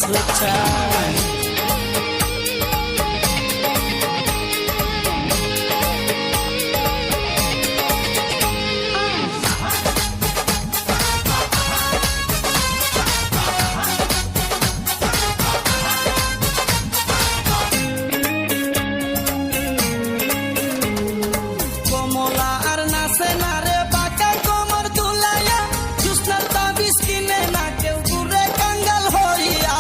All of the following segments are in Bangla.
কিছু চাই। কমলা আর নাচে না রে বাঁকা কোমর দুলাইয়া, জুসনার তাবিজ কিনে না কেউ ঘুরে কাঙ্গাল হইয়া।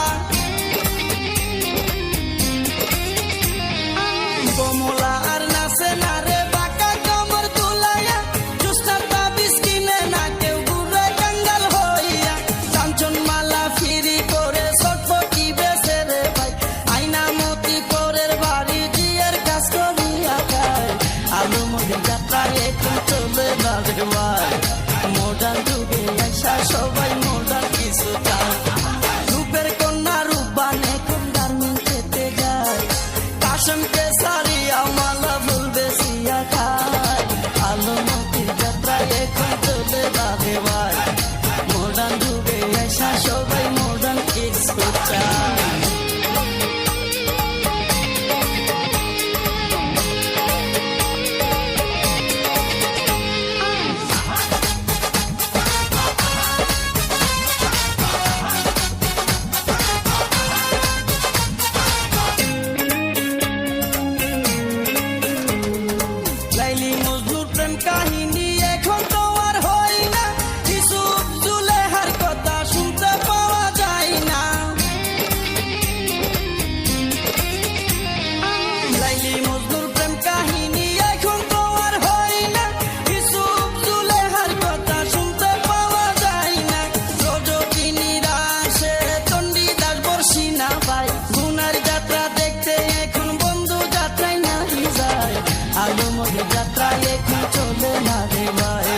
কমলা আর নাচে না রে বাঁকা কোমর দুলাইয়া, জুসনার তাবিজ কিনে না কেউ ঘুরে কাঙ্গাল হইয়া। কাঞ্চন মালা ফিরি করে ছটফটি বেসে রে ভাই, আইনা মতি পরের বাড়ি জিয়ের কাজ করিয়া খায়। আলু মদির যাত্রায় এখন চলে না রে ভাই, মডার্ন যুগে আইসা সবাই মডার্ন কিছু চায়। রূপের কন্যা রূপবান এখন গার্মেন্টসেতে যায়, কাশেমকে সারিয়া মালা ফুল বেশিয়া খায়। আলু মদির যাত্রায় এখন চলে না রে ভাই, মডার্ন যুগে আইসা সবাই মডার্ন কিছু চায়। লাইলি মজনুর প্রেম কাহিনী এখন তো আর হয় না, ইউসুফ জুলেহার কথা শুনতে পাওয়া যায় না। লাইলি মজনুর প্রেম কাহিনী এখন তো আর হয় না, ইউসুফ জুলেহার কথা শুনতে পাওয়া যায় না। রজকিনীরা আসে চণ্ডীদাস বর্ষি না পায়, গুনার যাত্রা দেখতে এখন বন্ধু যাত্রায় নাই যায়। আলু মদির যাত্রায় এখন চলে না রে ভাই,